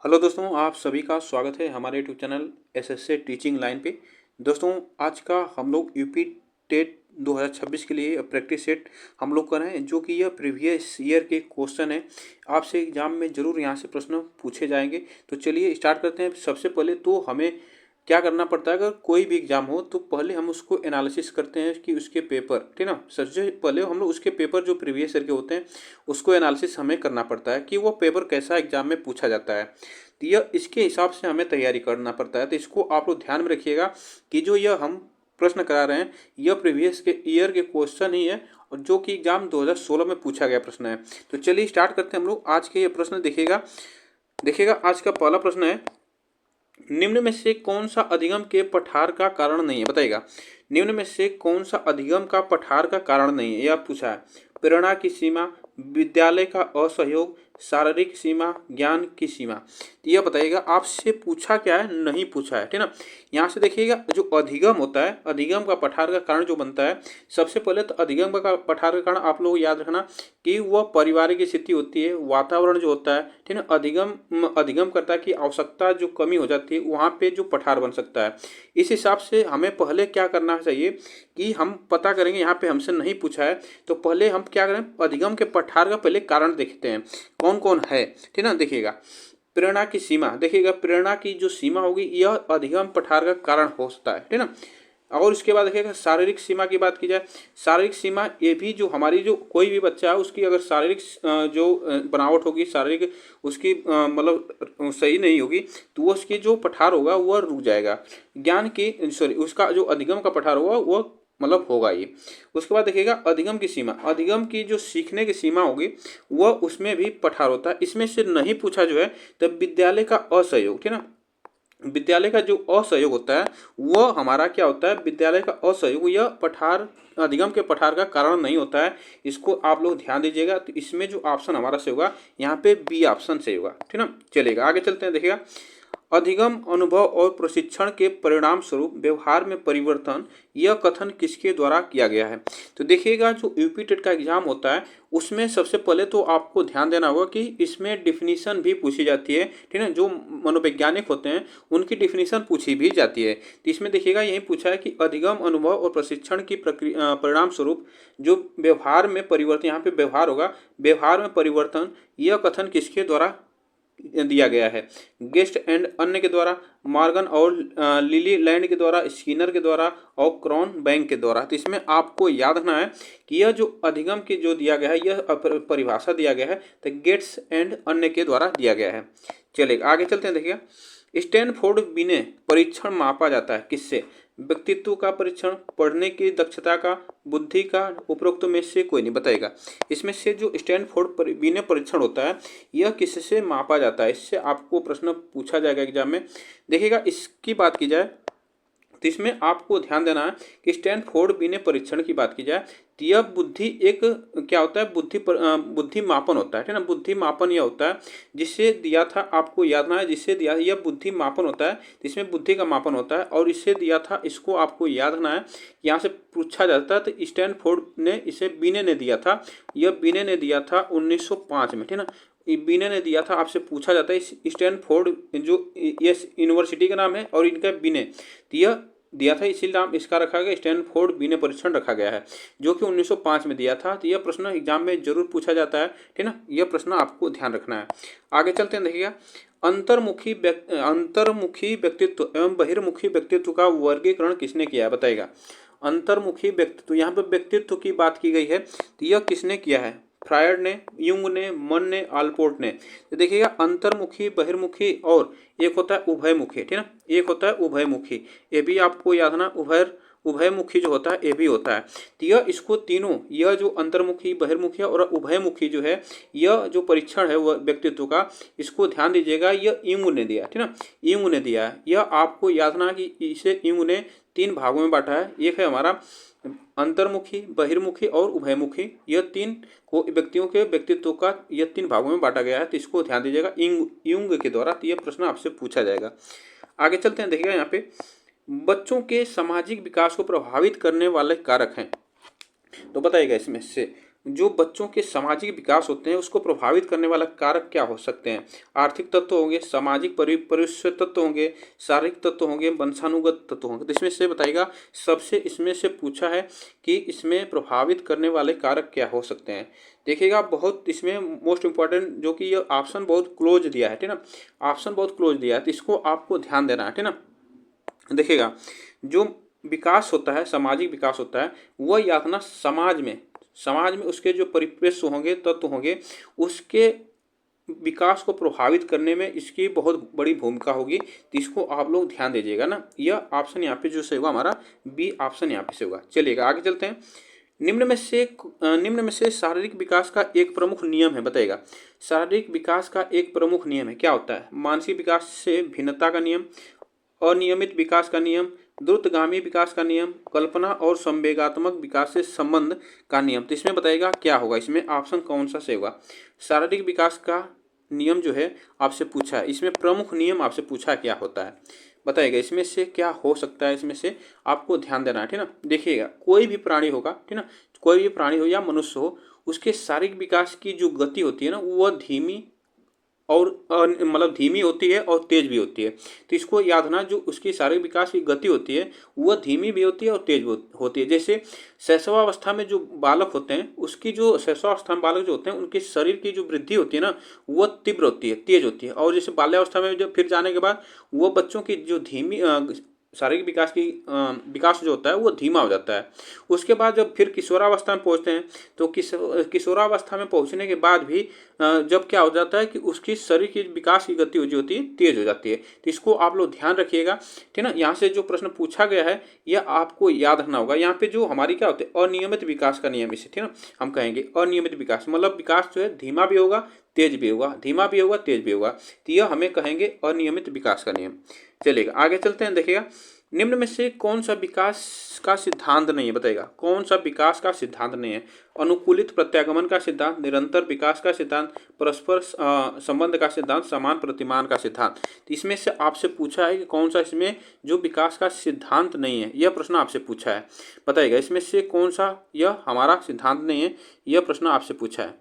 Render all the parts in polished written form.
Hello दोस्तों, आप सभी का स्वागत है हमारे YouTube channel SSC teaching line पे। दोस्तों, आज का हम लोग यूपी टेट 2026 के लिए प्रैक्टिस सेट हम लोग कर रहे हैं, जो कि यह प्रीवियस ईयर के क्वेश्चन है। आपसे एग्जाम में ज़रूर यहाँ से प्रश्न पूछे जाएंगे। तो चलिए स्टार्ट करते हैं। सबसे पहले तो हमें क्या करना पड़ता है, अगर कोई भी एग्जाम हो तो पहले हम उसको एनालिसिस करते हैं कि उसके पेपर, ठीक ना। सबसे पहले हम लोग उसके पेपर जो प्रीवियस ईयर के होते हैं उसको एनालिसिस हमें करना पड़ता है कि वो पेपर कैसा एग्जाम में पूछा जाता है। तो यह इसके हिसाब से हमें तैयारी करना पड़ता है। तो इसको आप लोग ध्यान में रखिएगा कि जो यह हम प्रश्न करा रहे हैं यह प्रीवियस के ईयर के क्वेश्चन ही है, और जो कि एग्जाम 2016 में पूछा गया प्रश्न है। तो चलिए स्टार्ट करते हैं हम लोग। आज के ये प्रश्न देखिएगा देखिएगा आज का पहला प्रश्न है, निम्न में से कौन सा अधिगम के पठार का कारण नहीं है, बताइएगा। निम्न में से कौन सा अधिगम का पठार का कारण नहीं है, यह पूछा है। प्रेरणा की सीमा, विद्यालय का असहयोग, शारीरिक सीमा, ज्ञान की सीमा। तो यह बताइएगा आपसे पूछा क्या है, नहीं पूछा है, ठीक ना। यहाँ से देखिएगा जो अधिगम होता है, अधिगम का पठार का कारण जो बनता है, सबसे पहले तो अधिगम का पठार का कारण आप लोग याद रखना कि वह पारिवारिक स्थिति होती है, वातावरण जो होता है, ठीक है। अधिगम करता है कि आवश्यकता जो कमी हो जाती है वहाँ पे जो पठार बन सकता है। इस हिसाब से हमें पहले क्या करना चाहिए कि हम पता करेंगे, यहाँ पे हमसे नहीं पूछा है तो पहले हम क्या करें, अधिगम के पठार का पहले कारण देखते हैं कौन कौन है, ठीक ना। देखिएगा प्रेरणा की सीमा, देखिएगा प्रेरणा की जो सीमा होगी यह अधिगम पठार का कारण हो सकता है, ठीक ना। और इसके बाद देखिएगा शारीरिक सीमा की बात की जाए, शारीरिक सीमा ये भी जो हमारी जो कोई भी बच्चा है उसकी अगर शारीरिक जो बनावट होगी, शारीरिक उसकी मतलब सही नहीं होगी तो वो उसकी जो पठार होगा वह रुक जाएगा। ज्ञान की सॉरी उसका जो अधिगम का पठार होगा वो मतलब होगा ये। उसके बाद देखिएगा अधिगम की सीमा, अधिगम की जो सीखने की सीमा होगी वह उसमें भी पठार होता है। इसमें से नहीं पूछा जो है तब विद्यालय का असहयोग, ठीक ना। विद्यालय का जो असहयोग होता है वह हमारा क्या होता है, विद्यालय का असहयोग यह पठार अधिगम के पठार का कारण नहीं होता है। इसको आप लोग ध्यान दीजिएगा। तो इसमें जो ऑप्शन हमारा से होगा यहाँ पे बी ऑप्शन से होगा, ठीक ना। चलेगा आगे चलते हैं। देखिएगा अधिगम अनुभव और प्रशिक्षण के परिणाम स्वरूप व्यवहार में परिवर्तन, यह कथन किसके द्वारा किया गया है। तो देखिएगा जो यूपी टेट का एग्जाम होता है उसमें सबसे पहले तो आपको ध्यान देना होगा कि इसमें डिफिनीशन भी पूछी जाती है, ठीक है। जो मनोवैज्ञानिक होते हैं उनकी डिफिनीशन पूछी भी जाती है। तो इसमें देखिएगा यही पूछा है कि अधिगम अनुभव और प्रशिक्षण की प्रक्रिया परिणाम स्वरूप जो व्यवहार में परिवर्तन, यहाँ पे व्यवहार होगा, व्यवहार में परिवर्तन, यह कथन किसके द्वारा दिया गया है। गेस्ट एंड अन्य के द्वारा, मॉर्गन और लिली लैंड के द्वारा, स्किनर के द्वारा और क्रॉन बैंक के द्वारा। तो इसमें आपको याद रखना है कि यह जो अधिगम की जो दिया गया है यह परिभाषा दिया गया है तो गेट्स एंड अन्य के द्वारा दिया गया है। चलिए आगे चलते हैं। देखिए स्टैनफोर्ड बिने परीक्षण मापा जाता है किससे, व्यक्तित्व का परीक्षण, पढ़ने की दक्षता का, बुद्धि का, उपरोक्त में से कोई नहीं, बताएगा। इसमें से जो स्टैनफोर्ड बिने परीक्षण होता है यह किससे मापा जाता है, इससे आपको प्रश्न पूछा जाएगा एग्जाम में। देखिएगा इसकी बात की जाए तो इसमें आपको ध्यान देना है कि स्टैनफोर्ड बिने परीक्षण की बात की जाए तो यह बुद्धि एक क्या होता है, बुद्धि मापन होता है, ठीक ना। बुद्धि मापन यह होता है जिससे दिया था, आपको याद ना है जिससे दिया, यह बुद्धि मापन होता है इसमें बुद्धि का मापन होता है और इससे दिया था, इसको आपको याद रखना है। यहाँ से पूछा जाता है तो स्टैनफोर्ड ने इसे बिने ने दिया था, यह बिने ने दिया था 1905 में, ठीक ना। बिने ने दिया था, आपसे पूछा जाता है इस स्टैनफोर्ड जो यस यूनिवर्सिटी का नाम है और इनका बिने, तो यह दिया था इसीलिए नाम इसका रखा गया, स्टैनफोर्ड बिने परीक्षण रखा गया है जो कि 1905 में दिया था। तो यह प्रश्न एग्जाम में जरूर पूछा जाता है, ठीक ना। यह प्रश्न आपको ध्यान रखना है। आगे चलते हैं। देखिएगा अंतर्मुखी व्यक्तित्व एवं बहिर्मुखी व्यक्तित्व का वर्गीकरण किसने किया है, बताएगा। अंतर्मुखी व्यक्तित्व, यहाँ पे व्यक्तित्व की बात की गई है तो यह किसने किया है, फ्रायड ने, युंग ने, मन ने, आल्पोर्ट ने। तो देखिएगा अंतर्मुखी, बहिर्मुखी और एक होता है उभयमुखी, ठीक है ना। एक होता है उभयमुखी, ये भी आपको याद ना, उभयमुखी जो होता है ये भी होता है। तो यह इसको तीनों, यह जो अंतर्मुखी, बहिर्मुखी और उभयमुखी जो है, यह जो परीक्षण है वह व्यक्तित्व का, इसको ध्यान दीजिएगा, यह युंग ने दिया, ठीक ना। युंग ने दिया है। यह आपको याद ना कि इसे युंग ने 3 भागों में बांटा है। एक है हमारा अंतर्मुखी, बहिर्मुखी और उभयमुखी, यह 3 को व्यक्तियों के व्यक्तित्व का यह 3 भागों में बांटा गया है। तो इसको ध्यान दीजिएगा युंग के द्वारा। तो यह प्रश्न आपसे पूछा जाएगा। आगे चलते हैं। देखिएगा यहाँ पे बच्चों के सामाजिक विकास को प्रभावित करने वाले कारक हैं, तो बताइएगा इसमें से जो बच्चों के सामाजिक विकास होते हैं उसको प्रभावित करने वाला कारक क्या हो सकते हैं? आर्थिक तत्व होंगे, सामाजिक परिवेश तत्व होंगे, शारीरिक तत्व होंगे, वंशानुगत तत्व होंगे। तो इसमें से बताइएगा, सबसे इसमें से पूछा है कि इसमें प्रभावित करने वाले कारक क्या हो सकते हैं। देखिएगा, बहुत इसमें मोस्ट इम्पॉर्टेंट जो कि ये ऑप्शन बहुत क्लोज दिया है, ठीक ना, ऑप्शन बहुत क्लोज दिया है, तो इसको आपको ध्यान देना है, ठीक ना। देखिएगा, जो विकास होता है, सामाजिक विकास होता है, वह या ना समाज में उसके जो परिवेश होंगे, तत्व होंगे, उसके विकास को प्रभावित करने में इसकी बहुत बड़ी भूमिका होगी। तो इसको आप लोग ध्यान दीजिएगा ना। यह ऑप्शन यहाँ पे जो सही होगा हमारा बी ऑप्शन यहाँ पे से होगा। चलिएगा आगे चलते हैं। निम्न में से शारीरिक विकास का एक प्रमुख नियम है, बताइएगा। शारीरिक विकास का एक प्रमुख नियम है, क्या होता है? मानसिक विकास से भिन्नता का नियम, अनियमित विकास का नियम, द्रुतगामी विकास का नियम, कल्पना और संवेगात्मक विकास से संबंध का नियम। तो इसमें बताइएगा क्या होगा, इसमें ऑप्शन कौन सा सही होगा? शारीरिक विकास का नियम जो है आपसे पूछा है, इसमें प्रमुख नियम आपसे पूछा क्या होता है, बताइएगा इसमें से क्या हो सकता है। इसमें से आपको ध्यान देना है, ठीक ना। देखिएगा, कोई भी प्राणी होगा, ठीक ना, कोई भी प्राणी हो या मनुष्य हो, उसके शारीरिक विकास की जो गति होती है ना, वह धीमी और मतलब धीमी होती है और तेज भी होती है। तो इसको याद रखना, जो उसकी शारीरिक विकास की गति होती है वह धीमी भी होती है और तेज भी होती है। जैसे शैशवावस्था में जो बालक होते हैं, उसकी जो शैशवावस्था में बालक जो होते हैं, उनके शरीर की जो वृद्धि होती है ना, वह तीव्र होती है, तेज होती है। और जैसे बाल्यावस्था में जो फिर जाने के बाद वह बच्चों की जो धीमी शारीरिक विकास जो होता है वो धीमा हो जाता है। उसके बाद जब फिर किशोरावस्था में पहुंचते हैं, तो किशोरावस्था में पहुंचने के बाद भी जब क्या हो जाता है कि उसकी शरीर की विकास की गति जो होती है तेज हो जाती है। तो इसको आप लोग ध्यान रखिएगा, ठीक ना। यहाँ से जो प्रश्न पूछा गया है यह आपको याद रखना होगा। यहाँ पे जो हमारी क्या होते हैं, अनियमित विकास का नियम, इसे ठीक ना हम कहेंगे अनियमित विकास, मतलब विकास जो है धीमा भी होगा तेज भी होगा, धीमा भी होगा तेज भी होगा। तो यह हमें कहेंगे अनियमित विकास का नियम। चलिएगा आगे चलते हैं। देखिएगा, निम्न में से कौन सा विकास का सिद्धांत नहीं है, बताइएगा कौन सा विकास का सिद्धांत नहीं है? अनुकूलित प्रत्यागमन का सिद्धांत, निरंतर विकास का सिद्धांत, परस्पर संबंध का सिद्धांत, समान प्रतिमान का सिद्धांत। तो इसमें से आपसे पूछा है कि कौन सा इसमें जो विकास का सिद्धांत नहीं है, यह प्रश्न आपसे पूछा है। बताइएगा इसमें से कौन सा यह हमारा सिद्धांत नहीं है, यह प्रश्न आपसे पूछा है।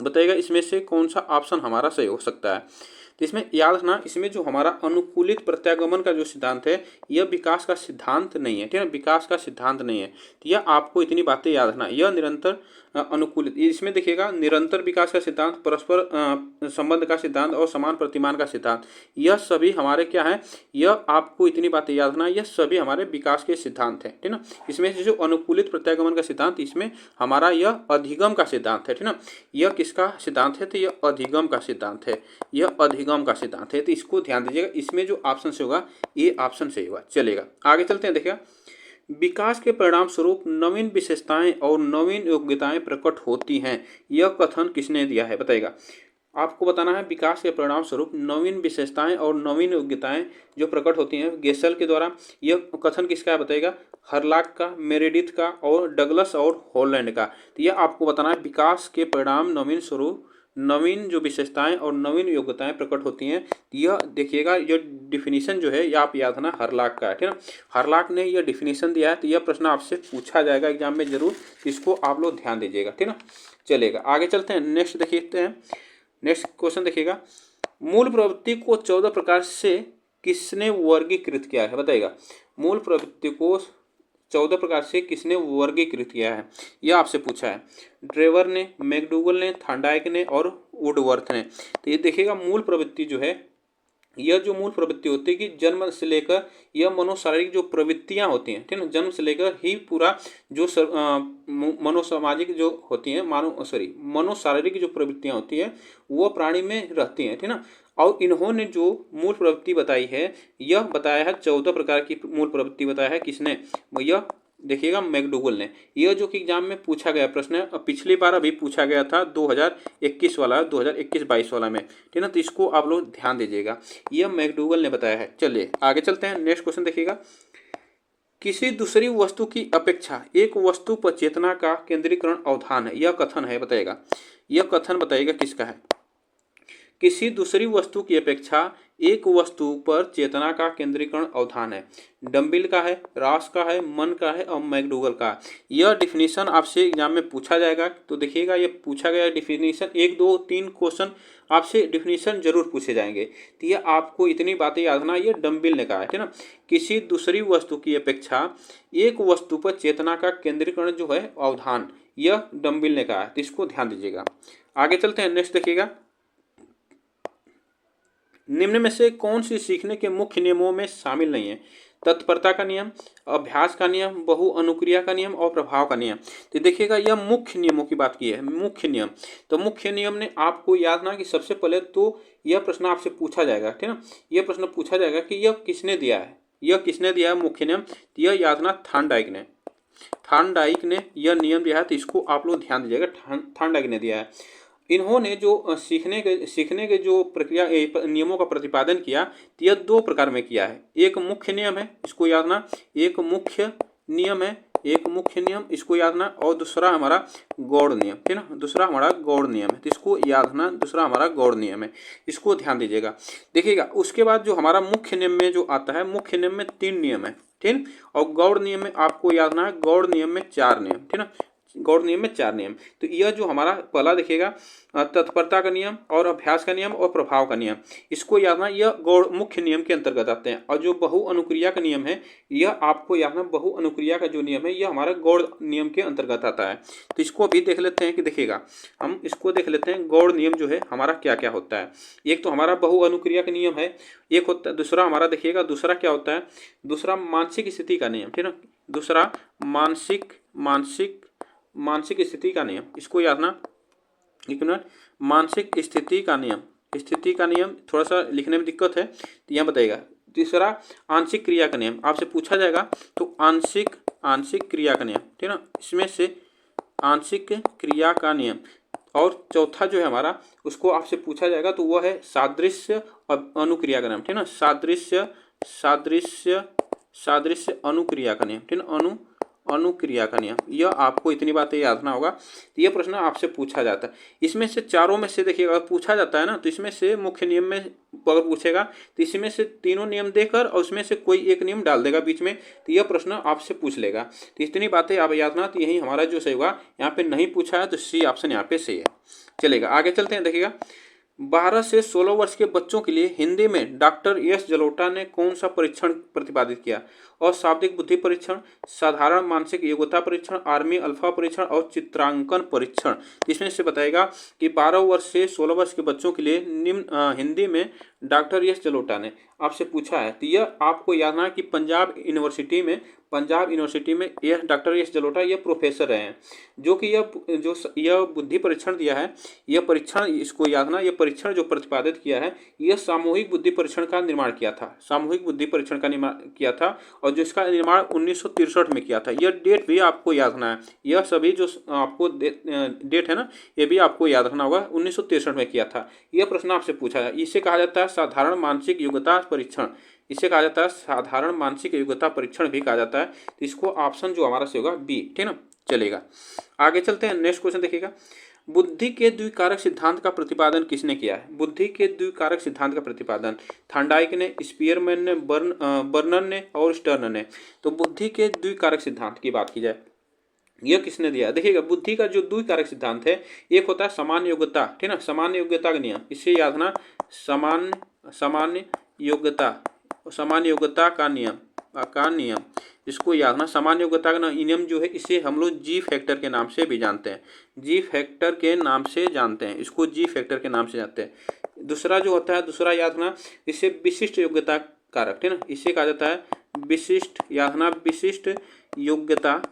बताइएगा इसमें से कौन सा ऑप्शन हमारा सही हो सकता है। तो इसमें याद रखना, इसमें जो हमारा अनुकूलित प्रत्यागमन का जो सिद्धांत है यह विकास का सिद्धांत नहीं है, ठीक है, विकास का सिद्धांत नहीं है। तो यह आपको इतनी बातें याद रखना, यह निरंतर अनुकूलित, इसमें देखिएगा निरंतर विकास का सिद्धांत, परस्पर संबंध का सिद्धांत और समान प्रतिमान का सिद्धांत, यह सभी हमारे क्या है, यह आपको इतनी बातें याद रखना, यह सभी हमारे विकास के सिद्धांत है, ठीक ना। इसमें से जो अनुकूलित प्रत्यागमन का सिद्धांत, इसमें हमारा यह अधिगम का सिद्धांत है, ठीक ना। यह किसका सिद्धांत है? तो यह अधिगम का सिद्धांत है, यह अधिगम का सिद्धांत है। तो इसको ध्यान दीजिएगा, इसमें जो ऑप्शन से होगा ये ऑप्शन सही होगा। चलेगा आगे चलते हैं। देखिएगा, विकास के परिणाम स्वरूप नवीन विशेषताएं और नवीन योग्यताएं प्रकट होती हैं, यह कथन किसने दिया है? बताइएगा, आपको बताना है विकास के परिणाम स्वरूप नवीन विशेषताएं और नवीन योग्यताएं जो प्रकट होती हैं गेसेल के द्वारा, यह कथन किसका है? बताइएगा, हर्लॉक का, मेरेडिथ का और डगलस और हॉलैंड का। तो यह आपको बताना है विकास के परिणाम नवीन स्वरूप नवीन जो विशेषताएं और नवीन योग्यताएं प्रकट होती हैं। यह देखिएगा, यह डिफिनीशन जो है यह आप याद रखना हर्लॉक का है, ठीक ना। हर्लॉक ने यह डिफिनीशन दिया है, तो यह प्रश्न आपसे पूछा जाएगा एग्जाम में जरूर, इसको आप लोग ध्यान दीजिएगा, ठीक ना। चलेगा आगे चलते हैं। नेक्स्ट देखते हैं, नेक्स्ट क्वेश्चन देखिएगा, मूल प्रवृत्ति को 14 प्रकार से किसने वर्गीकृत किया है? बताइएगा, मूल प्रवृत्ति को 14 प्रकार से किसने वर्गीकृत किया है, यह आपसे पूछा है। ड्रेवर ने, मैकडूगल ने, थॉर्नडाइक ने और वुडवर्थ ने। तो ये देखिएगा, मूल प्रवृत्ति जो है, यह जो मूल प्रवृत्ति होती है कि जन्म से लेकर यह मनोशारीरिक जो प्रवृत्तियां होती हैं, ठीक है, जन्म से लेकर ही पूरा जो मनोसामाजिक जो होती हैं, मनोशारीरिक जो प्रवृत्तियां होती है वो प्राणी में रहती हैं, ठीक ना। और इन्होंने जो मूल प्रवृत्ति बताई है, यह बताया है 14 प्रकार की मूल प्रवृत्ति बताया है किसने? यह देखिएगा मैकडूगल ने। यह जो कि एग्जाम में पूछा गया प्रश्न है, पिछली बार अभी पूछा गया था 2021 वाला, 2021-22 वाला में, ठीक ना। तो इसको आप लोग ध्यान दीजिएगा, यह मैकडूगल ने बताया है। चलिए आगे चलते हैं। नेक्स्ट क्वेश्चन देखिएगा, किसी दूसरी वस्तु की अपेक्षा एक वस्तु पर चेतना का केंद्रीकरण अवधान है, यह कथन है, बताइएगा यह कथन बताइएगा किसका है? किसी दूसरी वस्तु की अपेक्षा एक वस्तु पर चेतना का केंद्रीकरण अवधान है। डम्बिल का है, रॉस का है, मन का है और मैकडूगल का है। यह डिफिनीशन आपसे एग्जाम में पूछा जाएगा, तो देखिएगा ये पूछा गया डिफिनीशन, 1 2 3 क्वेश्चन आपसे डिफिनीशन जरूर पूछे जाएंगे। तो ये आपको इतनी बातें याद रखना, ये डम्बिल ने कहा है, ठीक ना। किसी दूसरी वस्तु की अपेक्षा एक वस्तु पर चेतना का केंद्रीकरण जो है अवधान, यह डम्बिल ने कहा है, तो इसको ध्यान दीजिएगा। आगे चलते हैं, नेक्स्ट देखिएगा। निम्न में से कौन सी सीखने के मुख्य नियमों में शामिल नहीं है? तत्परता का नियम, अभ्यास का नियम, बहु अनुक्रिया का नियम और प्रभाव का नियम। तो देखिएगा यह मुख्य नियमों की बात की है, मुख्य नियम। तो मुख्य नियम ने आपको याद ना कि सबसे पहले तो यह प्रश्न आपसे पूछा जाएगा, ठीक ना। यह प्रश्न पूछा जाएगा कि यह किसने दिया है, यह किसने दिया है मुख्य नियम। तो यह याद ना थॉर्नडाइक ने, थॉर्नडाइक ने यह नियम दिया है, तो इसको आप लोग ध्यान दीजिएगा, थॉर्नडाइक ने दिया है। इन्होंने जो सीखने के जो प्रक्रिया नियमों का प्रतिपादन किया, तो यह 2 प्रकार में किया है। एक मुख्य नियम है, इसको याद रखना, एक मुख्य नियम है, एक मुख्य नियम इसको याद रखना, और दूसरा हमारा गौड़ नियम, ठीक ना, दूसरा हमारा गौड़ नियम है, तो इसको याद रखना, दूसरा हमारा गौड़ नियम है, इसको ध्यान दीजिएगा। देखिएगा उसके बाद जो हमारा मुख्य नियम में जो आता है, मुख्य नियम में 3 नियम है, ठीक, और गौड़ नियम में आपको याद रखना है, गौड़ नियम में 4 नियम, ठीक ना, गौड़ नियम में 4 नियम। तो यह जो हमारा पहला देखिएगा तत्परता का नियम और अभ्यास का नियम और प्रभाव का नियम, इसको याद रखना, यह गौड़ मुख्य नियम के अंतर्गत आते हैं। और जो बहु अनुक्रिया का नियम है, यह आपको याद रखना, बहु अनुक्रिया का जो नियम है यह हमारा गौड़ नियम के अंतर्गत आता है। तो इसको भी देख लेते हैं कि देखिएगा, हम इसको देख लेते हैं गौड़ नियम जो है हमारा क्या क्या होता है। एक तो हमारा बहु अनुक्रिया का नियम है, एक होता है, दूसरा हमारा देखिएगा दूसरा क्या होता है, दूसरा मानसिक स्थिति का नियम, ठीक ना, दूसरा मानसिक स्थिति का नियम, इसको याद ना, एक मिनट, मानसिक स्थिति का नियम, स्थिति का नियम थोड़ा सा लिखने में दिक्कत है तो यहाँ बताइएगा। तीसरा आंशिक क्रिया का नियम आपसे पूछा जाएगा, तो आंशिक क्रिया का नियम, ठीक ना, इसमें से आंशिक क्रिया का नियम। और चौथा जो है हमारा, उसको आपसे पूछा जाएगा, तो वह है सादृश्य अनुक्रिया का नियम, ठीक ना, सादृश्य अनुक्रिया का नियम, ठीक ना, अनुक्रिया का नियम। यह आपको इतनी बातें याद रखना होगा, तो यह प्रश्न आपसे पूछा जाता है। इसमें से चारों में से देखिएगा, अगर पूछा जाता है ना, तो इसमें से मुख्य नियम में अगर पूछेगा तो इसमें से तीनों नियम देकर और उसमें से कोई एक नियम डाल देगा बीच में, तो यह प्रश्न आपसे पूछ लेगा। तो इतनी बातें आप याद रखना, तो यही हमारा जो सही होगा। यहाँ पे नहीं पूछा है तो सी ऑप्शन यहाँ पे सही है। चलेगा, आगे चलते हैं। देखिएगा 12 से 16 वर्ष के बच्चों के लिए हिंदी में डॉक्टर एस जलोटा ने कौन सा परीक्षण प्रतिपादित किया? और शाब्दिक बुद्धि परीक्षण, साधारण मानसिक योग्यता परीक्षण, आर्मी अल्फा परीक्षण और चित्रांकन परीक्षण। इसमें से बताएगा कि 12 वर्ष से 16 वर्ष के बच्चों के लिए निम्न हिंदी में डॉक्टर एस जलोटा ने आपसे पूछा है। तो यह आपको याद रखना कि पंजाब यूनिवर्सिटी में यह डॉक्टर एस जलोटा यह प्रोफेसर रहे हैं, जो कि यह बुद्धि परीक्षण दिया है। यह परीक्षण, इसको याद रखना, यह परीक्षण जो प्रतिपादित किया है, यह सामूहिक बुद्धि परीक्षण का निर्माण किया था, सामूहिक बुद्धि परीक्षण का निर्माण किया था, और जिसका निर्माण 1963 में किया था। यह डेट भी आपको याद रखना है, यह सभी जो आपको डेट है ना, ये भी आपको याद रखना होगा, 1963 में किया था। यह प्रश्न आपसे पूछा है। इसे कहा जाता है साधारण मानसिक योग्यता परीक्षण, इसे कहा जाता है साधारण मानसिक योग्यता परीक्षण भी कहा जाता है। तो इसको ऑप्शन जो हमारा से होगा बी, ठीक ना। चलेगा, आगे चलते हैं। नेक्स्ट क्वेश्चन देखिएगा, बुद्धि के द्विकारक सिद्धांत का प्रतिपादन किसने किया है? बुद्धि के द्विकारक सिद्धांत का प्रतिपादन थॉर्नडाइक ने, स्पीयरमैन ने, बर्नन ने और स्टर्न ने। तो बुद्धि के द्विकारक सिद्धांत की बात की जाए, यह किसने दिया? देखिएगा, बुद्धि का जो द्विकारक सिद्धांत है, एक होता है सामान्य योग्यता, ठीक ना, सामान्य योग्यता का नियम, इससे याद रखना, सामान्य योग्यता का नियम, इसको याद रखना। सामान्य योग्यता का नियम जो है, इसे हम लोग जी फैक्टर के नाम से भी जानते हैं, जी फैक्टर के नाम से जानते हैं, इसको जी फैक्टर के नाम से जानते हैं। दूसरा जो होता है, दूसरा याद रखना, इसे विशिष्ट योग्यता कारक, ठीक ना, इसे कहा जाता है विशिष्ट, याद रखना, विशिष्ट योग्यता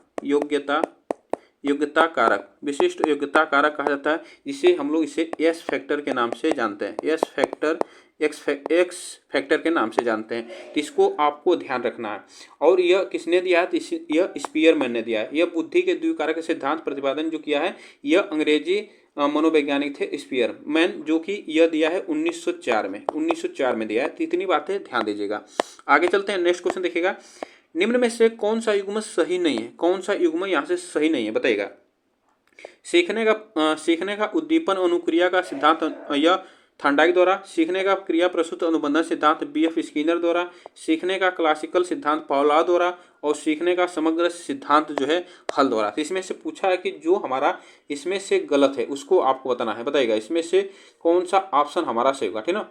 कारक, विशिष्ट योग्यता कारक कहा जाता है, जिसे हम लोग इसे एस फैक्टर के नाम से जानते हैं, एस फैक्टर, एक्स फैक्टर के नाम से जानते हैं। तो इसको आपको ध्यान रखना है। और यह किसने दिया है? यह स्पीयरमैन ने दिया है। यह बुद्धि के द्विकारक सिद्धांत प्रतिपादन जो किया है, यह अंग्रेजी मनोवैज्ञानिक थे स्पीयरमैन, जो कि यह दिया है 1904 में दिया है। तो इतनी बातें ध्यान दीजिएगा। आगे चलते हैं, नेक्स्ट क्वेश्चन देखिएगा, निम्न में से कौन सा युग्म सही नहीं है? कौन सा युग्म यहाँ से सही नहीं है बताइएगा। सीखने का उद्दीपन अनुक्रिया का सिद्धांत, यह थॉर्नडाइक द्वारा, सीखने का क्रिया प्रसूत अनुबंधन सिद्धांत बीएफ स्किनर द्वारा, सीखने का क्लासिकल सिद्धांत पावलोव द्वारा, और सीखने का समग्र सिद्धांत जो है हल द्वारा। तो इसमें से पूछा है कि जो हमारा इसमें से गलत है उसको आपको बताना है। बताइएगा इसमें से कौन सा ऑप्शन हमारा सही होगा, ठीक ना।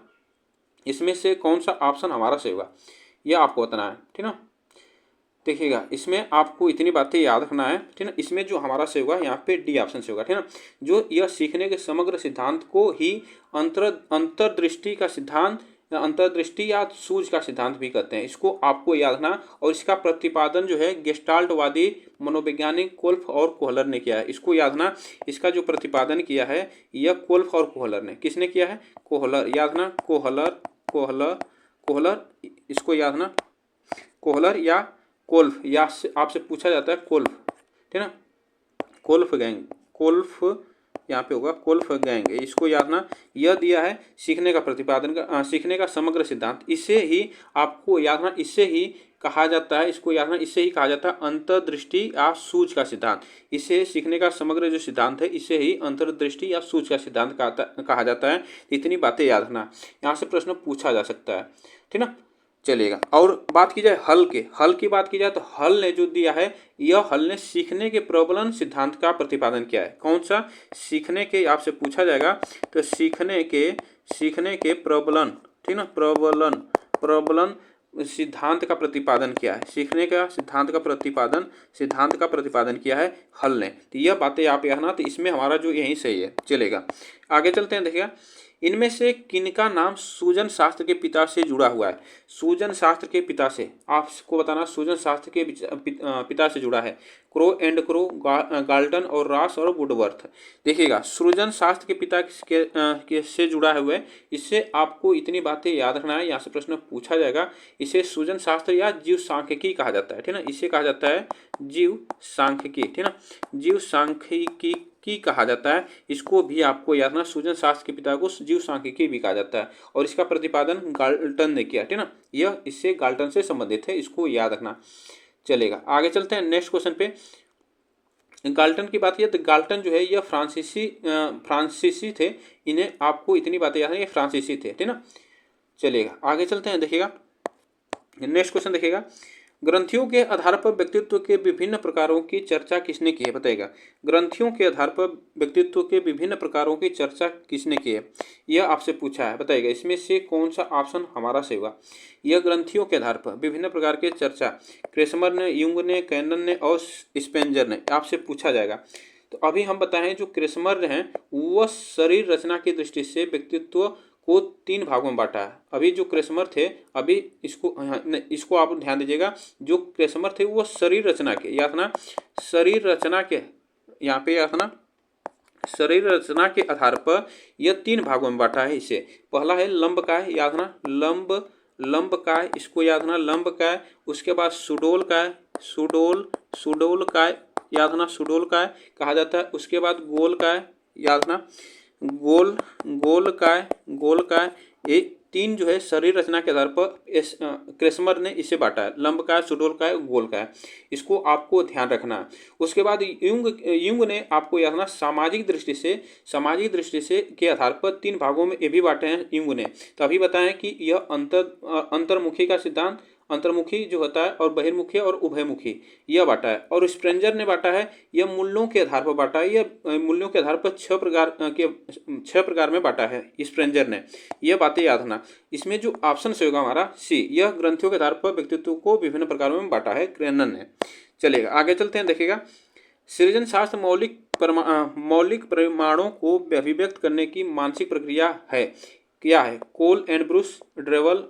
इसमें से कौन सा ऑप्शन हमारा सही होगा यह आपको बताना है, ठीक ना। देखिएगा इसमें आपको इतनी बातें याद रखना है, ठीक ना। इसमें जो हमारा से होगा यहाँ पे डी ऑप्शन से होगा, ठीक ना। जो यह सीखने के समग्र सिद्धांत को ही अंतर्दृष्टि का सिद्धांत, अंतर्दृष्टि या सूझ का सिद्धांत भी कहते हैं। इसको आपको याद रखना। और इसका प्रतिपादन जो है गेस्टाल्टवादी मनोवैज्ञानिक कोल्फ और कोहलर ने किया है। इसको याद रखना। इसका जो प्रतिपादन किया है यह कोल्फ और कोहलर ने, किसने किया है? कोहलर। याद रखना, कोहलर कोहलर कोहलर, इसको याद रखना। कोहलर या कोल्फ, या आपसे पूछा जाता है कोल्फ, ठीक ना। कोल्फ गैंग, कोल्फ यहाँ पे होगा कोल्फ गैंग, इसको याद ना। यह दिया है सीखने का प्रतिपादन का सीखने का समग्र सिद्धांत। इसे ही आपको याद ना, इससे ही कहा जाता है, इसको याद ना, इससे ही कहा जाता है अंतर्दृष्टि या सूझ का सिद्धांत। इसे सीखने का समग्र जो सिद्धांत है इसे ही अंतर्दृष्टि या सूझ का सिद्धांत कहा जाता है। इतनी बातें याद रखना, यहाँ से प्रश्न पूछा जा सकता है, ठीक ना। चलेगा। और बात की जाए हल की बात की जाए तो हल ने जो दिया है, यह हल ने सीखने के प्रबलन सिद्धांत का प्रतिपादन किया है। कौन सा? सीखने के, आपसे पूछा जाएगा तो सीखने के प्रबलन, ठीक ना, प्रबलन सिद्धांत का प्रतिपादन किया है। सीखने का सिद्धांत का प्रतिपादन किया है हल ने। तो यह बातें आप यहाँ ना, तो इसमें हमारा जो यही सही है। चलेगा, आगे चलते हैं। देखिएगा इनमें से किनका नाम सूजन शास्त्र के पिता से जुड़ा हुआ है? सूजन शास्त्र के पिता से आपको बताना, सूजन शास्त्र के पिता से जुड़ा है। क्रो एंड क्रो, गाल्टन और रॉस और वुडवर्थ। देखिएगा सृजन शास्त्र के पिता के से जुड़ा हुआ है। इससे आपको इतनी बातें याद रखना है, यहाँ से प्रश्न पूछा जाएगा। इसे सूजन शास्त्र या जीव सांख्यिकी कहा जाता है, ठीक ना। इसे कहा जाता है जीव सांख्यिकी, ठीक ना, जीव सांख्यिकी की कहा जाता है। इसको भी आपको याद रखना, सूजन शास्त्र के पिता को जीव सांख्यिकी भी कहा जाता है। और इसका प्रतिपादन गाल्टन ने किया, ठीक ना। यह इससे गाल्टन से संबंधित है, इसको याद रखना। चलेगा, आगे चलते हैं नेक्स्ट क्वेश्चन पे। गाल्टन की बात किया तो गाल्टन जो है यह फ्रांसीसी थे। इन्हें आपको इतनी बातें याद है, ये फ्रांसीसी थे, ठीक ना। चलेगा, आगे चलते हैं। देखिएगा नेक्स्ट क्वेश्चन देखिएगा, ग्रंथियों के आधार पर व्यक्तित्व के विभिन्न प्रकारों की चर्चा किसने की है? बताइएगा ग्रंथियों के आधार पर व्यक्तित्व के विभिन्न प्रकारों की चर्चा किसने की है, यह आपसे पूछा है। बताइएगा इसमें से कौन सा ऑप्शन हमारा सही होगा? यह ग्रंथियों के आधार पर विभिन्न प्रकार के चर्चा क्रेसमर ने, युंग ने, कैनन ने और स्पेंजर ने, आपसे पूछा जाएगा। तो अभी हम बताएं जो क्रेसमर हैं वह शरीर रचना की दृष्टि से व्यक्तित्व को 3 भागों में बांटा है। अभी जो क्रेसमर थे, अभी इसको आप ध्यान दीजिएगा, जो क्रेसमर थे वो शरीर रचना के, याद रखना शरीर रचना के, यहाँ पे याद रखना शरीर रचना के आधार पर यह 3 भागों में बांटा है। इसे पहला है लंबकाय, याद रखना लंबकाय, इसको याद रखना लंबकाय। उसके बाद सुडोलकाय, सुडोलकाय, याद रखना सुडोलकाय कहा जाता है। उसके बाद गोलकाय, याद रखना गोलकाय। ये 3 जो है शरीर रचना के आधार पर क्रेसमर ने इसे बांटा है, लंबकाय, सुडोलकाय, गोलकाय। इसको आपको ध्यान रखना है। उसके बाद युंग ने आपको याद रखना सामाजिक दृष्टि से के आधार पर 3 भागों में ये भी बांटे हैं युंग ने। तो अभी बताएं कि यह अंतर्मुखी का सिद्धांत, अंतर्मुखी जो होता है, और बहिर्मुखी और उभयमुखी, यह बांटा है। और स्प्रेंजर ने बांटा है, यह मूल्यों के आधार पर बांटा है। यह मूल्यों के आधार पर 6 प्रकार में बांटा है स्प्रेंजर ने। यह बातें याद रखना। इसमें जो ऑप्शन से होगा हमारा सी, यह ग्रंथियों के आधार पर व्यक्तित्व को विभिन्न प्रकारों में बांटा है कैनन ने। चलेगा, आगे चलते हैं। देखिएगा सृजन शास्त्र मौलिक परिमाणों को अभिव्यक्त करने की मानसिक प्रक्रिया है। क्या है? कोल एंड ब्रूस, ड्रेवल,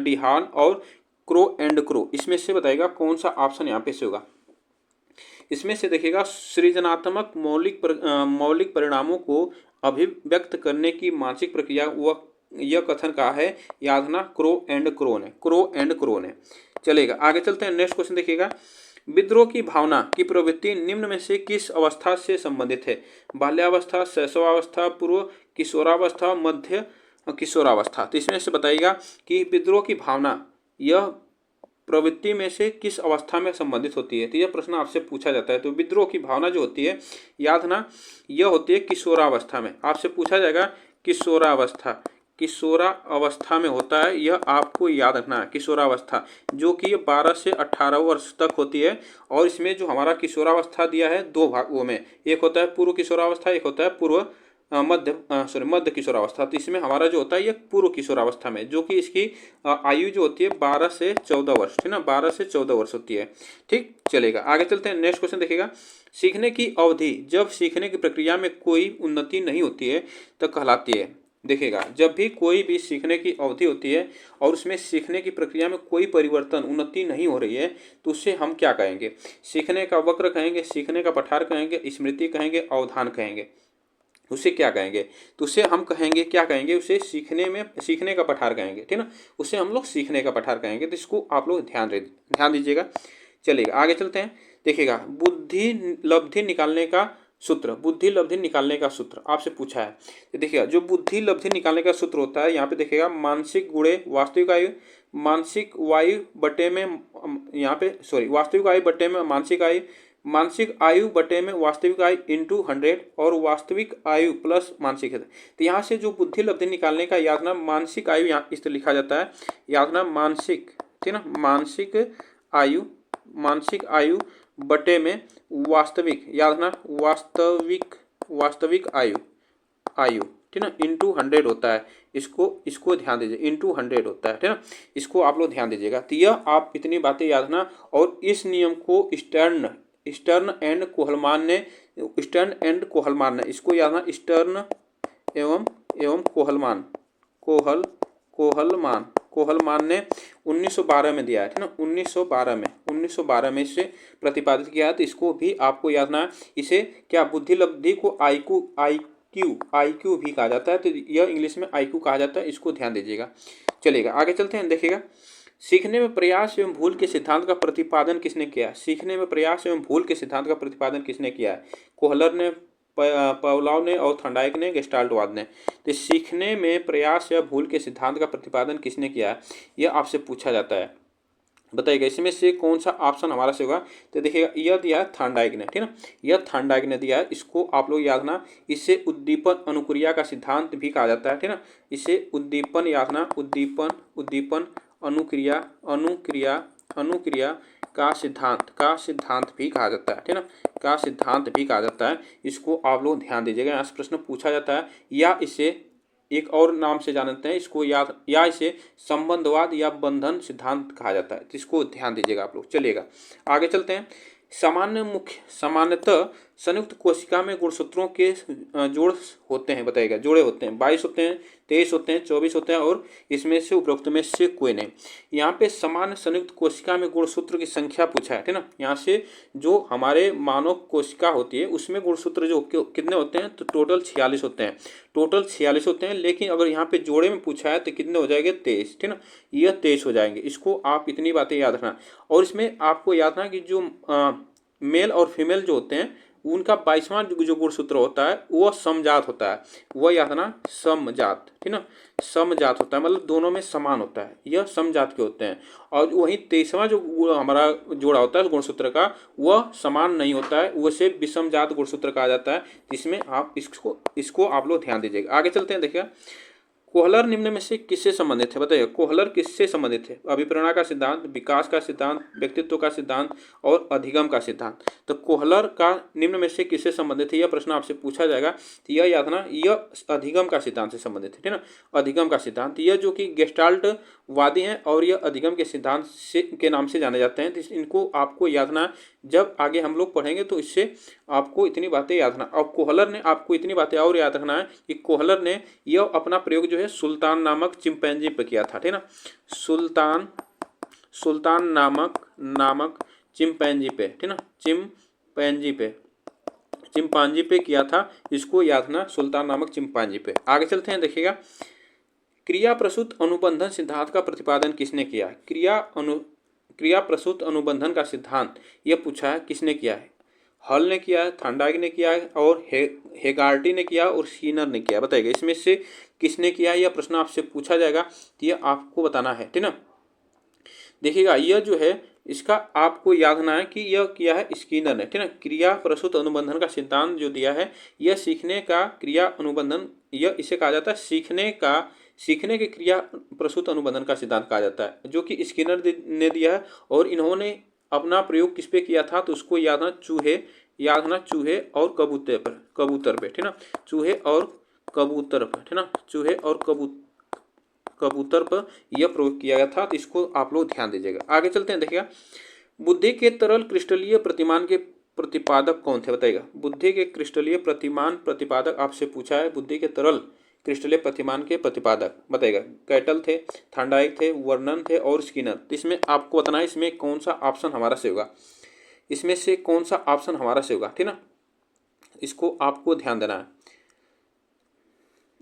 डिहान और क्रो एंड क्रो। इसमें से बताइएगा कौन सा ऑप्शन यहाँ पे से होगा? इसमें से देखिएगा सृजनात्मक मौलिक परिणामों को अभिव्यक्त करने की मानसिक प्रक्रिया यह कथन कहा है, याद रखना क्रो एंड क्रो ने। चलेगा, आगे चलते हैं। नेक्स्ट क्वेश्चन देखिएगा, विद्रोह की भावना की प्रवृत्ति निम्न में से किस अवस्था से संबंधित है? बाल्यावस्था, शैशवावस्था, पूर्व किशोरावस्था, मध्य किशोरावस्था। तो इसमें से बताइएगा कि विद्रोह की भावना यह प्रवृत्ति में से किस अवस्था में संबंधित होती है। तो यह प्रश्न आपसे पूछा जाता है। तो विद्रोह की भावना जो होती है, याद रखना यह होती है किशोरावस्था में। आपसे पूछा जाएगा किशोरावस्था, किशोरावस्था में होता है, यह आपको याद रखना है। किशोरावस्था जो कि 12 से 18 वर्ष तक होती है। और इसमें जो हमारा किशोरावस्था दिया है दो भागों में, एक होता है पूर्व किशोरावस्था, एक होता है मध्य किशोरावस्था। तो इसमें हमारा जो होता है ये पूर्व किशोरावस्था में, जो कि इसकी आयु जो होती है 12 से 14 वर्ष, ठीक ना, 12 से 14 वर्ष होती है। ठीक, चलेगा, आगे चलते हैं। नेक्स्ट क्वेश्चन देखिएगा, सीखने की अवधि जब सीखने की प्रक्रिया में कोई उन्नति नहीं होती है तो कहलाती है। देखिएगा, जब भी कोई भी सीखने की अवधि होती है और उसमें सीखने की प्रक्रिया में कोई परिवर्तन उन्नति नहीं हो रही है तो उससे हम क्या कहेंगे? सीखने का वक्र कहेंगे, सीखने का पठार कहेंगे, स्मृति कहेंगे, अवधान कहेंगे। उसे क्या कहेंगे? तो उसे हम कहेंगे, क्या कहेंगे? उसे सीखने का पठार कहेंगे, ठीक ना, उसे हम लोग सीखने का पठार कहेंगे। तो इसको आप लोग ध्यान दीजिएगा। चलिएगा, आगे चलते हैं। देखिएगा, बुद्धि लब्धि निकालने का सूत्र, बुद्धि लब्धि निकालने का सूत्र आपसे पूछा है। तो देखिएगा, जो बुद्धि लब्धि निकालने का सूत्र होता है, यहाँ पे देखिएगा, मानसिक गुणे वास्तविक आयु, मानसिक वायु बटे में यहाँ पे वास्तविक आयु बटे में मानसिक आयु, मानसिक आयु बटे में वास्तविक आयु इंटू 100 और वास्तविक आयु प्लस मानसिक है। तो यहाँ से जो बुद्धि लब्धि निकालने का याद ना, मानसिक आयु यहाँ इस तरह लिखा जाता है, याद ना मानसिक, ठीक ना, मानसिक आयु बटे में वास्तविक, याद ना वास्तविक आयु, ठीक ना, इंटू 100 होता है। इसको ध्यान दीजिए, इंटू 100 होता है, ठीक ना, इसको आप लोग ध्यान दीजिएगा। तो यह आप इतनी बातें याद रखना। और इस नियम को स्टर्न एंड कोहलमान ने इसको याद रखना, स्टर्न एवं कोहलमान ने 1912 में दिया है, ठीक ना, 1912 में इसे प्रतिपादित किया है। तो इसको भी आपको याद रखना है। इसे क्या, बुद्धि लब्धि को आईक्यू भी कहा जाता है। तो यह इंग्लिश में आईक्यू कहा जाता है, इसको ध्यान दीजिएगा। चलिएगा, आगे चलते हैं। देखिएगा, सीखने में प्रयास एवं भूल के सिद्धांत का प्रतिपादन किसने किया? सीखने में प्रयास एवं भूल के सिद्धांत का प्रतिपादन किसने किया है? कोहलर ने, पावलोव ने और थॉर्नडाइक ने, गेस्टाल्टवाद ने। तो सीखने में प्रयास या भूल के सिद्धांत का प्रतिपादन किसने किया है, यह आपसे पूछा जाता है। बताइएगा, इसमें से कौन सा ऑप्शन हमारा से होगा? तो देखिएगा, यह दिया है थॉर्नडाइक ने, ठीक ना, यह थॉर्नडाइक ने दिया है। इसको आप लोग याद रखना। इसे उद्दीपन अनुक्रिया का सिद्धांत भी कहा जाता है, ठीक ना, इसे उद्दीपन, याद रखना, उद्दीपन अनुक्रिया का सिद्धांत भी कहा जाता है, ठीक ना, का सिद्धांत भी कहा जाता है। इसको आप लोग ध्यान दीजिएगा, यहाँ से प्रश्न पूछा जाता है। या इसे एक और नाम से जानते हैं इसको, या इसे संबंधवाद या बंधन सिद्धांत कहा जाता है। तो इसको ध्यान दीजिएगा आप लोग। चलिएगा, आगे चलते हैं। सामान्यतः संयुक्त कोशिका में गुणसूत्रों के जोड़ होते हैं। बताइएगा, जोड़े होते हैं, 22 होते हैं, 23 होते हैं, 24 होते हैं, और इसमें से उपरोक्त में से कोई नहीं। यहाँ पे सामान्य संयुक्त कोशिका में गुणसूत्र की संख्या पूछा है, ठीक ना। यहाँ से जो हमारे मानव कोशिका होती है उसमें गुणसूत्र जो कितने होते हैं, तो टोटल 46 होते हैं। लेकिन अगर यहाँ पे जोड़े में पूछा है तो कितने हो जाएंगे? 23, ठीक ना, यह 23 हो जाएंगे। इसको आप इतनी बातें याद रखना। और इसमें आपको याद रखना कि जो मेल और फीमेल जो होते हैं उनका 22वां जो गुणसूत्र होता है वह समजात होता है। वह याद रखना, समजात, ठीक ना, समजात होता है, मतलब दोनों में समान होता है, यह समजात के होते हैं। और वहीं 23वां जो हमारा जोड़ा होता है गुणसूत्र का, वह समान नहीं होता है, उसे विषमजात गुणसूत्र कहा जाता है। जिसमें आप इसको आप लोग ध्यान दीजिएगा। आगे चलते हैं। देखिए, कोहलर निम्न में से किससे संबंधित है? बताइए, कोहलर किससे संबंधित है? अभिप्रेरणा का सिद्धांत, विकास का सिद्धांत, व्यक्तित्व का सिद्धांत और अधिगम का सिद्धांत। तो कोहलर का निम्न में से किससे संबंधित है, यह प्रश्न आपसे पूछा जाएगा। तो यह याद रखना, यह अधिगम का सिद्धांत से संबंधित है, ठीक ना, अधिगम का सिद्धांत। यह जो कि गेस्टाल्ट वादी हैं और यह अधिगम के सिद्धांत से के नाम से जाने जाते हैं। तो इनको आपको याद रखना, जब आगे हम लोग पढ़ेंगे तो इससे आपको इतनी बातें याद रखना। और कोहलर ने आपको इतनी बातें और याद रखना है कि कोहलर ने यह अपना प्रयोग जो है सुल्तान नामक चिंपैंजी पे किया था, ठीक ना, सुल्तान नामक चिंपैंजी पे, ठीक ना, चिंपांजी पे किया था। इसको याद रखना, सुल्तान नामक चिंपांजी पे। आगे चलते हैं। देखिएगा, क्रिया प्रसूत अनुबंधन सिद्धांत का प्रतिपादन किसने किया? क्रिया प्रसूत अनुबंधन का सिद्धांत यह पूछा है किसने किया है? हॉल ने किया है, थॉर्नडाइक ने किया है, और हेगार्टी ने किया और स्किनर ने किया। बताइएगा, इसमें से किसने किया? यह प्रश्न आपसे पूछा जाएगा, तो यह आपको बताना है, ठीक ना। देखिएगा, यह जो है इसका आपको याद रखना है कि यह किया है स्किनर ने, ठीक ना। क्रिया प्रसूत अनुबंधन का सिद्धांत जो दिया है, यह सीखने का क्रिया अनुबंधन, यह इसे कहा जाता है सीखने का सीखने की क्रिया प्रसूत अनुबंधन का सिद्धांत कहा जाता है, जो कि स्किनर ने दिया है। और इन्होंने अपना प्रयोग किस पे किया था, तो उसको याद रखना चूहे और कबूतर पे, ठीक ना, चूहे और कबूतर पर, ठीक ना, चूहे और कबूतर पर यह प्रयोग किया गया था। तो इसको आप लोग ध्यान दीजिएगा। आगे चलते हैं, देखिएगा बुद्धि के तरल क्रिस्टलीय प्रतिमान के प्रतिपादक कौन थे, बताइएगा। बुद्धि के क्रिस्टलीय प्रतिपादक आपसे पूछा है। बुद्धि के तरल क्रिस्टलीय प्रतिमान के प्रतिपादक बताइएगा। कैटल थे, थांडाइक थे, वर्नन थे और स्किनर। तो इसमें आपको बताना है इसमें कौन सा ऑप्शन हमारा से होगा, इसमें से कौन सा ऑप्शन हमारा से होगा, ठीक ना, इसको आपको ध्यान देना है।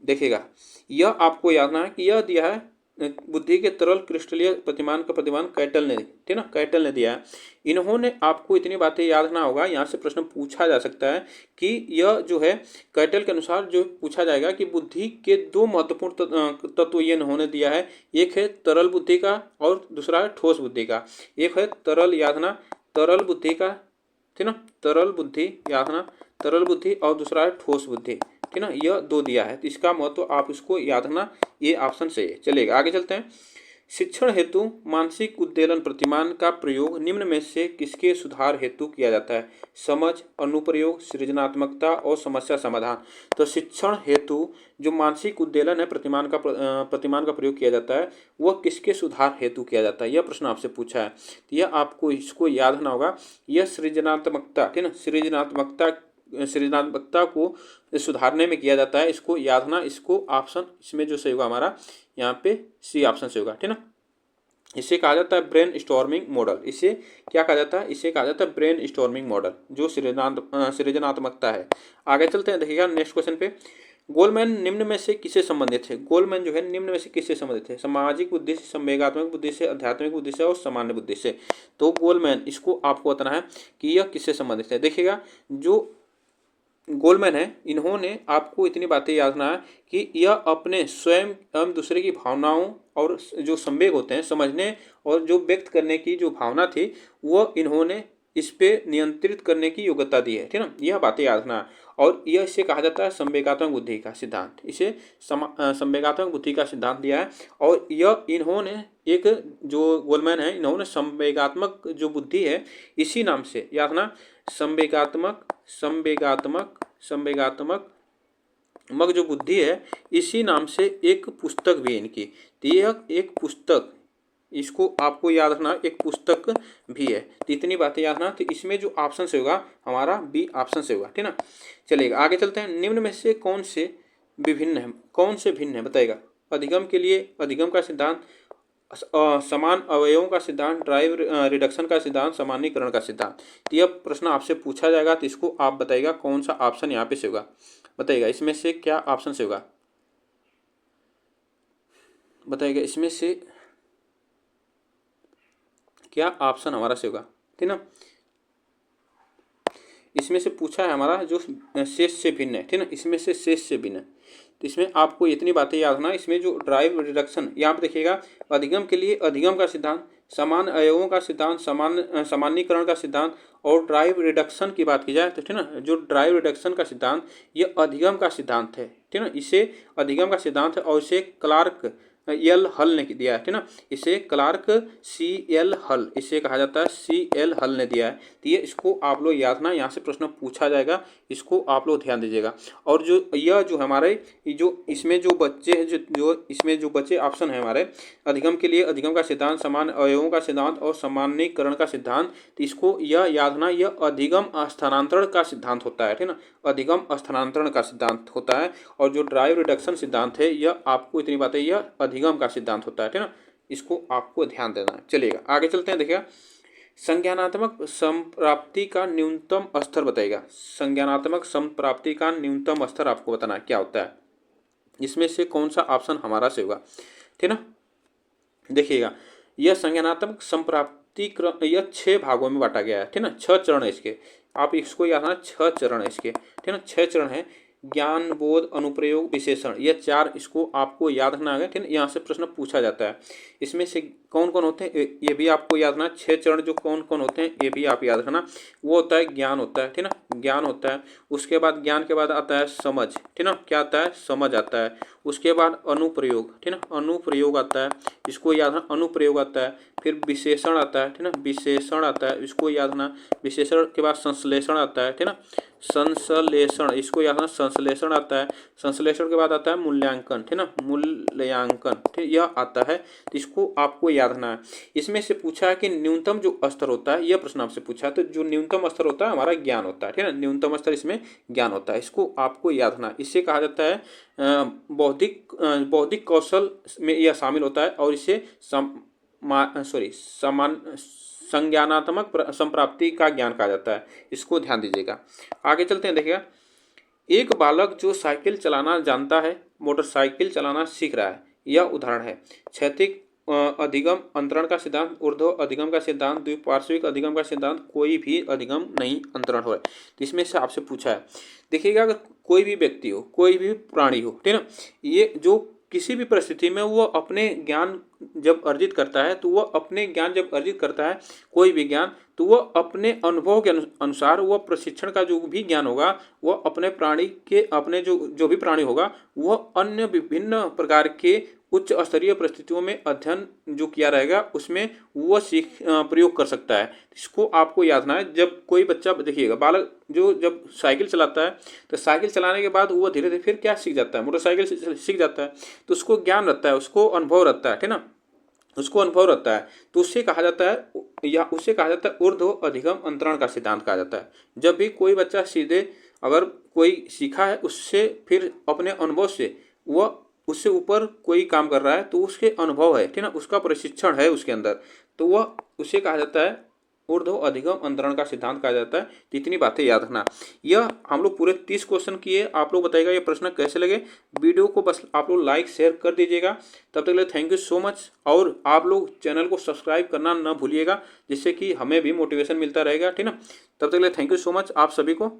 देखिएगा, यह आपको याद रखना है कि यह दिया है बुद्धि के तरल क्रिस्टलीय प्रतिमान का प्रतिमान कैटल ने, ठीक ना, कैटल ने दिया है। इन्होंने, आपको इतनी बातें याद रखना होगा, यहाँ से प्रश्न पूछा जा सकता है कि यह जो है कैटल के अनुसार जो पूछा जाएगा कि बुद्धि के दो महत्वपूर्ण तत्व ये इन्होंने दिया है। एक है तरल बुद्धि का और दूसरा है ठोस बुद्धि का। एक है तरल, याद रखना, तरल बुद्धि का, ठीक ना, तरल बुद्धि, याद रखना, तरल बुद्धि, और दूसरा है ठोस बुद्धि, ठीक ना, यह दो दिया है। तो इसका महत्व आप इसको याद रखना, ये ऑप्शन सही है। चलिएगा आगे चलते हैं। शिक्षण हेतु मानसिक उद्वेलन प्रतिमान का प्रयोग निम्न में से किसके सुधार हेतु किया जाता है। समझ, अनुप्रयोग, सृजनात्मकता और समस्या समाधान। तो शिक्षण हेतु जो मानसिक उद्वेलन है प्रतिमान का प्रयोग किया जाता है, वह किसके सुधार हेतु किया जाता है, यह प्रश्न आपसे पूछा है। तो यह आपको इसको याद रखना होगा, यह सृजनात्मकता, ठीक ना, सृजनात्मकता को सुधारने में किया जाता है। इसको याद रखना, इसको ऑप्शन इसमें जो सही होगा हमारा यहाँ पे सी ऑप्शन से होगा, ठीक ना। इसे कहा जाता है ब्रेन स्टॉर्मिंग मॉडल। इसे क्या कहा जाता है, इसे कहा जाता है ब्रेन स्टॉर्मिंग मॉडल, जो सृजनात्मकता है। आगे चलते हैं, देखिएगा नेक्स्ट क्वेश्चन पे। गोलमैन निम्न में से किससे संबंधित है। गोलमैन जो है निम्न में से किससे संबंधित है। सामाजिक बुद्धि से, संवेगात्मक बुद्धि से, आध्यात्मिक बुद्धि से और सामान्य बुद्धि से। तो गोलमैन, इसको आपको बताना है कि यह किससे संबंधित है। देखिएगा, जो गोलमैन है, इन्होंने आपको इतनी बातें याद रखना है कि यह अपने स्वयं एवं दूसरे की भावनाओं और जो संवेग होते हैं समझने और जो व्यक्त करने की जो भावना थी, वह इन्होंने इस पे नियंत्रित करने की योग्यता दी है, ठीक ना, यह बातें याद रखना है। और यह इसे कहा जाता है संवेगात्मक बुद्धि का सिद्धांत। इसे संवेगात्मक बुद्धि का सिद्धांत दिया है। और यह इन्होंने एक जो गोलमैन है, इन्होंने संवेगात्मक जो बुद्धि है, इसी नाम से याद रखना, संवेगात्मक मग जो बुद्धि है, इसी नाम से एक पुस्तक भी है इनकी। तो यह एक पुस्तक, इसको आपको याद रखना, एक पुस्तक भी है। तो इतनी बातें याद रखना। तो इसमें जो ऑप्शन से होगा हमारा बी ऑप्शन से होगा, ठीक ना। चलिएगा आगे चलते हैं। निम्न में से कौन से भिन्न है बताइएगा। अधिगम के लिए अधिगम का सिद्धांत, समान अवयवों का सिद्धांत, ड्राइव रिडक्शन का सिद्धांत, सामान्यीकरण का सिद्धांत। तो यह प्रश्न आपसे पूछा जाएगा, तो इसको आप बताइएगा कौन सा ऑप्शन यहाँ पे से होगा, बताइएगा इसमें से क्या ऑप्शन से होगा, बताइएगा इसमें से क्या ऑप्शन हमारा से होगा, ठीक ना। इसमें से पूछा है हमारा जो शेष से भिन्न है, ठीक ना, इसमें से शेष से भिन्न है। तो इसमें आपको इतनी बातें याद रखना। इसमें जो ड्राइव रिडक्शन, यहाँ पे देखिएगा, अधिगम के लिए अधिगम का सिद्धांत, समान अवयवों का सिद्धांत, सामान्यीकरण का सिद्धांत और ड्राइव रिडक्शन की बात की जाए तो, ठीक ना, जो ड्राइव रिडक्शन का सिद्धांत ये अधिगम का सिद्धांत है, ठीक ना, इसे अधिगम का सिद्धांत है। और इसे क्लार्क एल हल ने दिया है, ठीक ना, इसे क्लार्क सी एल हल, इसे कहा जाता है सी एल हल ने दिया है। तो ये इसको आप लोग याद रखना, यहाँ से प्रश्न पूछा जाएगा, इसको आप लोग ध्यान दीजिएगा। और जो यह जो हमारे जो इसमें जो बच्चे हैं, जो इसमें जो बच्चे ऑप्शन है हमारे, अधिगम के लिए अधिगम का सिद्धांत, समान अवयवों का सिद्धांत और सामान्यीकरण का सिद्धांत, तो इसको यह याद रखना, यह अधिगम स्थानांतरण का सिद्धांत होता है, ठीक ना, अधिगम स्थानांतरण का सिद्धांत होता है। और जो ड्राइव रिडक्शन सिद्धांत है, यह आपको इतनी बातें, यह अधिगम का सिद्धांत होता है, ठीक ना, इसको आपको ध्यान देना है। चलिएगा आगे चलते हैं, देखिएगा संज्ञानात्मक संप्राप्ति का न्यूनतम स्तर बताइएगा। संज्ञानात्मक संप्राप्ति का न्यूनतम स्तर आपको बताना है क्या होता है, इसमें से कौन सा ऑप्शन हमारा से होगा, ठीक ना। देखिएगा, यह संज्ञानात्मक संप्राप्ति क्रम यह 6 भागों में बांटा गया है, ठीक ना, 6 चरण है इसके, आप इसको याद रखना, 6 चरण है इसके, ठीक ना, 6 चरण है। ज्ञान, बोध, अनुप्रयोग, विशेषण, ये 4 इसको आपको याद रखना है, ठीक है। यहाँ से प्रश्न पूछा जाता है, इसमें से कौन कौन होते हैं ये भी आपको याद रखना। 6 चरण जो कौन कौन होते हैं ये भी आप याद रखना। वो होता है ज्ञान होता है, ठीक ना, ज्ञान होता है। उसके बाद ज्ञान के बाद आता है समझ, ठीक ना, क्या आता है, समझ आता है। उसके बाद अनुप्रयोग, ठीक है ना, अनुप्रयोग आता है, इसको याद रखना, अनुप्रयोग आता है। फिर विशेषण आता है, ठीक है ना, विशेषण आता है, इसको याद रखना। विशेषण के बाद संश्लेषण आता है, ठीक है ना, संश्लेषण, इसको याद रखना, संश्लेषण आता है। संश्लेषण के बाद आता है मूल्यांकन, ठीक है ना, मूल्यांकन, ठीक, यह आता है, तो इसको आपको याद रखना है। इसमें से पूछा है कि न्यूनतम जो स्तर होता है, यह प्रश्न आपसे पूछा है, तो जो न्यूनतम स्तर होता है हमारा ज्ञान होता है, ठीक है ना, न्यूनतम स्तर इसमें ज्ञान होता है, इसको आपको याद रखना। इससे कहा जाता है बौद्धिक कौशल में यह शामिल होता है, और इसे समान संज्ञानात्मक संप्राप्ति का ज्ञान कहा जाता है, इसको ध्यान दीजिएगा। आगे चलते हैं, देखिएगा, एक बालक जो साइकिल चलाना जानता है, मोटरसाइकिल चलाना सीख रहा है, यह उदाहरण है। क्षैतिज अधिगम अंतरण का सिद्धांत, ऊर्ध्व अधिगम का सिद्धांत, द्विपार्श्विक अधिगम का सिद्धांत, कोई भी अधिगम नहीं अंतरण हो। तो इसमें से आपसे पूछा है, देखिएगा, अगर कोई भी व्यक्ति हो, कोई भी प्राणी हो, ठीक है ना, ये जो किसी भी परिस्थिति में वो अपने ज्ञान जब अर्जित करता है, तो वह अपने ज्ञान जब अर्जित करता है, कोई भी ज्ञान, तो वह अपने अनुभव के अनुसार वह प्रशिक्षण का जो भी ज्ञान होगा, वह अपने प्राणी के, अपने जो भी प्राणी होगा, वह अन्य विभिन्न प्रकार के उच्च स्तरीय परिस्थितियों में अध्ययन जो किया रहेगा, उसमें वह प्रयोग कर सकता है। इसको आपको याद रखना है। जब कोई बच्चा, देखिएगा, बालक जो जब साइकिल चलाता है, तो साइकिल चलाने के बाद वह धीरे धीरे फिर क्या सीख जाता है, मोटरसाइकिल सीख जाता है, तो उसको ज्ञान रहता है, उसको अनुभव रहता है, ठीक है ना, उसको अनुभव रहता है, तो उससे कहा जाता है, या उससे कहा जाता है ऊर्ध्व अधिगम अंतरण का सिद्धांत कहा जाता है। जब भी कोई बच्चा सीधे अगर कोई सीखा है, उससे फिर अपने अनुभव से वह उससे ऊपर कोई काम कर रहा है, तो उसके अनुभव है, ठीक है ना, उसका प्रशिक्षण है उसके अंदर, तो वह उसे कहा जाता है ऊर्ध्व अधिगम अंतरण का सिद्धांत कहा जाता है। तो इतनी बातें याद रखना। यह हम लोग पूरे 30 क्वेश्चन किए। आप लोग बताइएगा ये प्रश्न कैसे लगे। वीडियो को बस आप लोग लाइक शेयर कर दीजिएगा। तब तक के लिए थैंक यू सो मच, और आप लोग चैनल को सब्सक्राइब करना न भूलिएगा, जिससे कि हमें भी मोटिवेशन मिलता रहेगा, ठीक ना। तब तक के लिए थैंक यू सो मच आप सभी को।